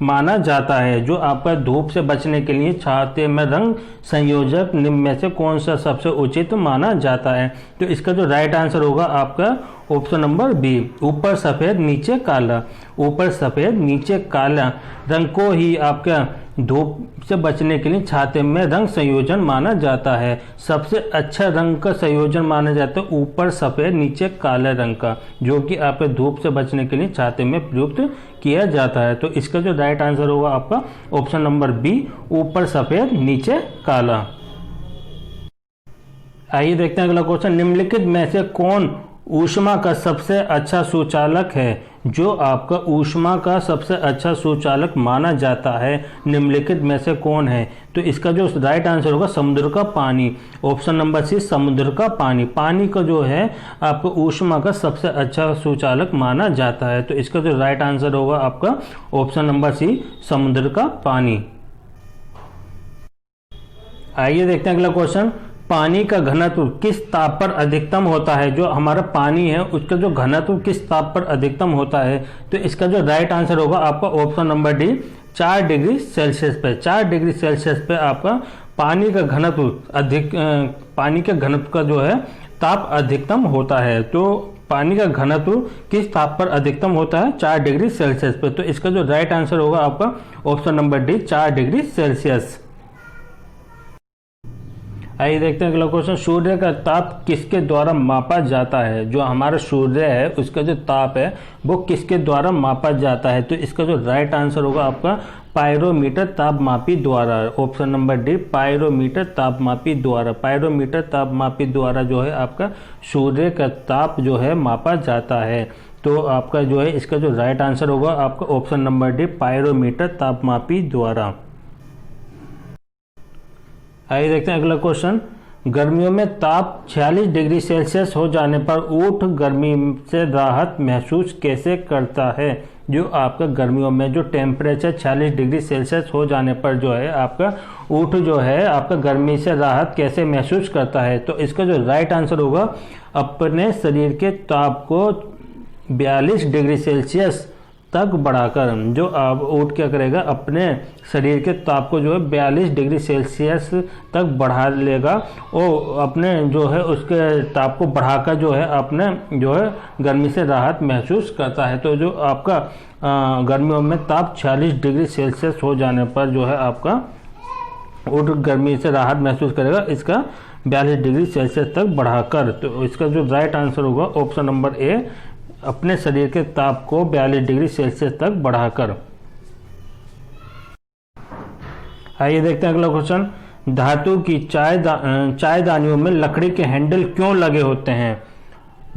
माना जाता है, जो आपका धूप से बचने के लिए छाते में रंग संयोजक निम्न में से कौन सा सबसे उचित माना जाता है? तो इसका जो राइट आंसर होगा आपका ऑप्शन नंबर बी, ऊपर सफ़ेद नीचे काला। ऊपर सफ़ेद नीचे काला रंग को ही आपका धूप से बचने के लिए छाते में रंग संयोजन माना जाता है। सबसे अच्छा रंग का संयोजन माना जाता है ऊपर सफ़ेद नीचे काला रंग का, जो कि आपके धूप से बचने के लिए छाते में प्रयुक्त किया जाता है। तो इसका जो राइट आंसर होगा आपका ऑप्शन नंबर बी, ऊपर सफ़ेद नीचे काला। आइए देखते हैं अगला क्वेश्चन। निम्नलिखित में से कौन ऊष्मा का सबसे अच्छा सुचालक है? जो आपका ऊष्मा का सबसे अच्छा सुचालक माना जाता है, निम्नलिखित में से कौन है? तो इसका जो राइट आंसर होगा समुद्र का पानी। ऑप्शन नंबर सी, समुद्र का पानी। पानी का जो है आपको ऊष्मा का सबसे अच्छा सुचालक माना जाता है। तो इसका जो राइट आंसर होगा आपका ऑप्शन नंबर सी, समुद्र का पानी। आइए देखते हैं अगला क्वेश्चन। पानी का घनत्व किस ताप पर अधिकतम होता है? जो हमारा पानी है उसका जो घनत्व किस ताप पर अधिकतम होता है? तो इसका जो राइट आंसर होगा आपका option number D, 4 degree Celsius पे। 4 डिग्री सेल्सियस पे आपका पानी का घनत्व पानी के घनत्व का जो है ताप अधिकतम होता है। तो पानी का घनत्व किस ताप पर अधिकतम होता है? 4 डिग्री सेल्सियस पे। तो इसका जो राइट आंसर होगा आपका option number D, 4 degree Celsius. आइए देखते हैं अगला क्वेश्चन। सूर्य का ताप किसके द्वारा मापा जाता है? जो हमारा सूर्य है उसका जो ताप है वो किसके द्वारा मापा जाता है? तो इसका जो राइट आंसर होगा आपका पायरोमीटर तापमापी द्वारा। ऑप्शन नंबर डी, पायरोमीटर तापमापी द्वारा। पायरोमीटर तापमापी द्वारा जो है आपका सूर्य का ताप जो है मापा जाता है। तो आपका जो है इसका जो राइट आंसर होगा आपका ऑप्शन नंबर डी, पायरोमीटर तापमापी द्वारा। आइए देखते हैं अगला क्वेश्चन। गर्मियों में ताप 46 डिग्री सेल्सियस हो जाने पर ऊँट गर्मी से राहत महसूस कैसे करता है? जो आपका गर्मियों में जो टेम्परेचर 46 डिग्री सेल्सियस हो जाने पर जो है आपका ऊँट जो है आपका गर्मी से राहत कैसे महसूस करता है? तो इसका जो राइट आंसर होगा अपने शरीर के ताप को 42 डिग्री सेल्सियस तक बढ़ाकर। जो आप ऊँट क्या करेगा, अपने शरीर के ताप को जो है 42 डिग्री सेल्सियस तक बढ़ा लेगा और अपने जो है उसके ताप को बढ़ाकर जो है अपने जो है गर्मी से राहत महसूस करता है। तो जो आपका गर्मियों में ताप 46 डिग्री सेल्सियस हो जाने पर जो है आपका ऊँट गर्मी से राहत महसूस करेगा, इसका 42 डिग्री सेल्सियस तक बढ़ाकर। तो इसका जो राइट आंसर होगा ऑप्शन नंबर ए, अपने शरीर के ताप को 42 डिग्री सेल्सियस तक बढ़ाकर। आइए देखते हैं अगला क्वेश्चन। धातु की चायदानियों में लकड़ी के हैंडल क्यों लगे होते हैं?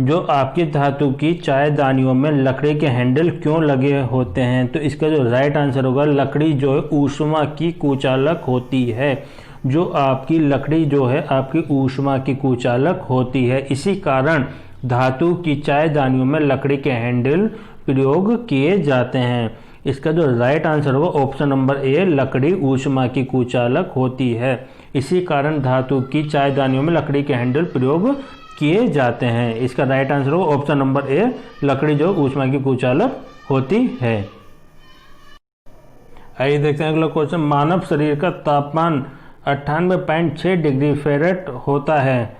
जो आपकी धातु की चायदानियों में लकड़ी के हैंडल क्यों लगे होते हैं? तो इसका जो राइट आंसर होगा लकड़ी जो है ऊष्मा की कुचालक होती है। जो आपकी लकड़ी जो है आपकी ऊष्मा की कुचालक होती है, इसी कारण धातु की चायदानियों में लकड़ी के हैंडल प्रयोग किए जाते हैं। इसका जो राइट आंसर होगा ऑप्शन नंबर ए, लकड़ी ऊष्मा की कुचालक होती है, इसी कारण धातु की चायदानियों में लकड़ी के हैंडल प्रयोग किए जाते हैं। इसका राइट आंसर होगा ऑप्शन नंबर ए, लकड़ी जो ऊष्मा की कुचालक होती है। आइए देखते हैं अगला क्वेश्चन। मानव शरीर का तापमान 98.6 डिग्री फ़ारेनहाइट होता है,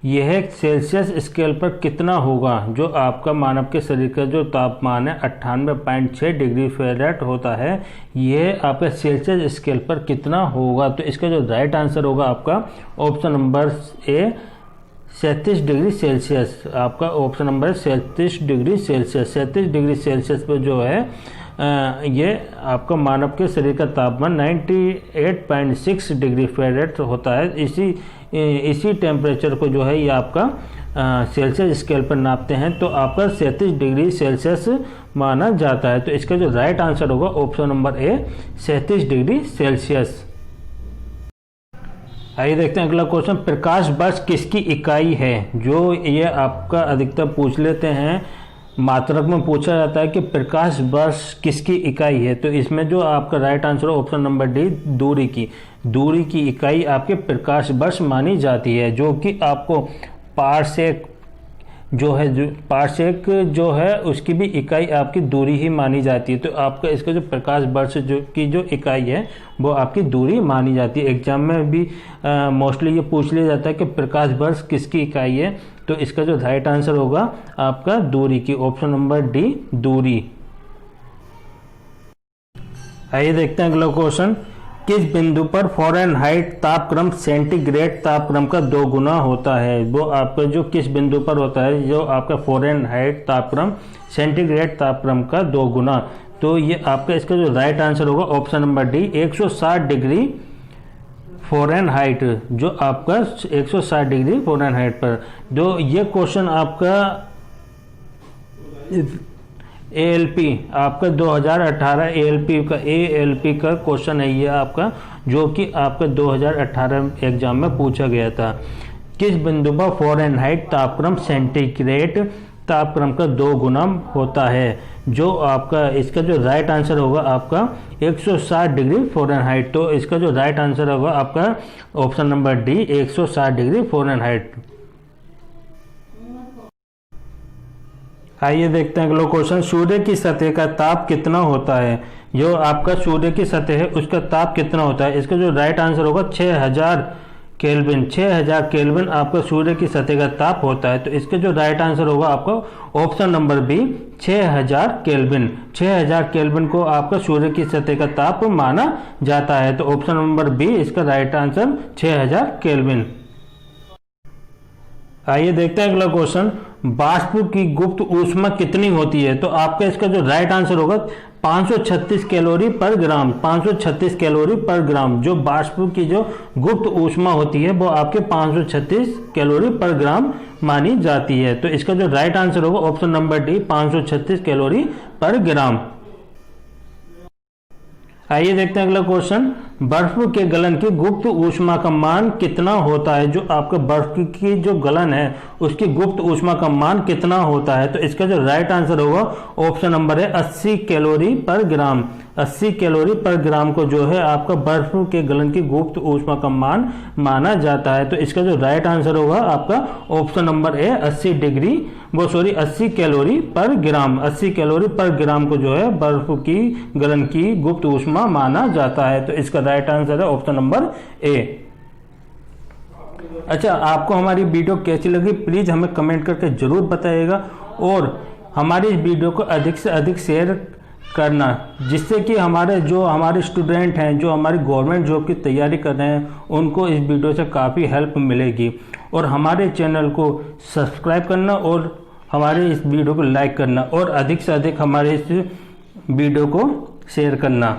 यह सेल्सियस स्केल पर कितना होगा? जो आपका मानव के शरीर का जो तापमान है 98.6 डिग्री फ़ारेनहाइट होता है, यह आपका सेल्सियस स्केल पर कितना होगा? तो इसका जो राइट आंसर होगा आपका option number A, 37 degree Celsius. आपका option number 37 degree Celsius. 37 degree Celsius पर जो है ये आपका मानव के शरीर का तापमान 98.6 डिग्री फ़ारेनहाइट होता है। इसी टेम्परेचर को जो है ये आपका सेल्सियस स्केल पर नापते हैं, तो आपका 37 डिग्री सेल्सियस माना जाता है। तो इसका जो राइट आंसर होगा option number A, 37 degree Celsius. आइए देखते हैं अगला क्वेश्चन। प्रकाश वर्ष किसकी इकाई है? जो ये आपका अधिकतर पूछ लेते हैं, मात्रक में पूछा जाता है कि प्रकाश वर्ष किसकी इकाई है। तो इसमें जो आपका राइट आंसर है ऑप्शन नंबर डी, दूरी की इकाई आपके प्रकाश वर्ष मानी जाती है, जो कि आपको पारसेक जो है, जो पार्सेक जो है उसकी भी इकाई आपकी दूरी ही मानी जाती है। तो आपका इसका जो प्रकाश वर्ष जो इकाई है वो आपकी दूरी मानी जाती है। एग्जाम में भी मोस्टली ये पूछ लिया जाता है कि प्रकाश वर्ष किसकी इकाई है। तो इसका जो राइट आंसर होगा आपका दूरी की, ऑप्शन नंबर डी, दूरी। आइए देखते हैं अगला क्वेश्चन। किस बिंदु पर फ़ारेनहाइट तापक्रम सेंटीग्रेड तापक्रम का 2 गुना होता है? वो आपका जो किस बिंदु पर होता है, जो आपका फ़ारेनहाइट तापक्रम सेंटीग्रेड तापक्रम का 2 गुना। तो ये आपका इसका जो राइट आंसर होगा option number D, 160 degree Fahrenheit, जो आपका 160 डिग्री फ़ारेनहाइट पर। जो ये क्वेश्चन आपका ALP आपका 2018 ALP का क्वेश्चन है ये आपका, जो कि आपका 2018 एग्जाम में पूछा गया था। किस बिंदु पर फ़ारेनहाइट तापक्रम सेंटीग्रेड तापक्रम का 2 गुना होता है? जो आपका इसका जो राइट आंसर होगा आपका 160 डिग्री फ़ारेनहाइट। तो इसका जो राइट आंसर होगा आपका option number D, 160 degree Fahrenheit. आइए देखते हैं अगला क्वेश्चन। सूर्य की सतह का ताप कितना होता है? जो आपका सूर्य की सतह है उसका ताप कितना होता है? इसका जो राइट आंसर होगा 6000 केल्विन। 6000 केल्विन आपका सूर्य की सतह का ताप होता है। तो इसका जो राइट आंसर होगा आपका option number B, 6000 kelvin. 6000 kelvin को आपका सूर्य की सतह का ताप माना जाता है। तो ऑप्शन नंबर बी इसका राइट आंसर 6000 केल्विन। आइए देखते हैं अगला क्वेश्चन। वाष्प की गुप्त ऊष्मा कितनी होती है? तो आपका इसका जो राइट आंसर होगा 536 कैलोरी पर ग्राम। 536 कैलोरी पर ग्राम जो वाष्प की जो गुप्त ऊष्मा होती है वो आपके 536 कैलोरी पर ग्राम मानी जाती है। तो इसका जो राइट आंसर होगा ऑप्शन नंबर डी, 536 कैलोरी पर ग्राम। आइए देखते हैं अगला क्वेश्चन। बर्फ के गलन की गुप्त ऊष्मा का मान कितना होता है? जो आपका बर्फ की जो गलन है उसकी गुप्त ऊष्मा का मान कितना होता है? तो इसका जो राइट आंसर होगा ऑप्शन नंबर है 80 कैलोरी पर ग्राम। 80 कैलोरी पर ग्राम को जो है आपका बर्फ के गलन की गुप्त ऊष्मा का मान माना जाता है। तो इसका जो राइट आंसर होगा आपका ऑप्शन नंबर है 80 कैलोरी पर ग्राम। 80 कैलोरी पर ग्राम को जो है बर्फ की गलन की गुप्त ऊष्मा माना जाता है। तो इसका राइट आंसर है ऑप्शन नंबर ए। अच्छा, आपको हमारी वीडियो कैसी लगी प्लीज हमें कमेंट करके जरूर बताइएगा, और हमारी इस वीडियो को अधिक से अधिक शेयर करना, जिससे कि हमारे स्टूडेंट हैं जो हमारी गवर्नमेंट जॉब की तैयारी कर रहे हैं उनको इस वीडियो से काफ़ी हेल्प मिलेगी। और हमारे चैनल को सब्सक्राइब करना और हमारे इस वीडियो को लाइक करना और अधिक से अधिक हमारे इस वीडियो को शेयर करना।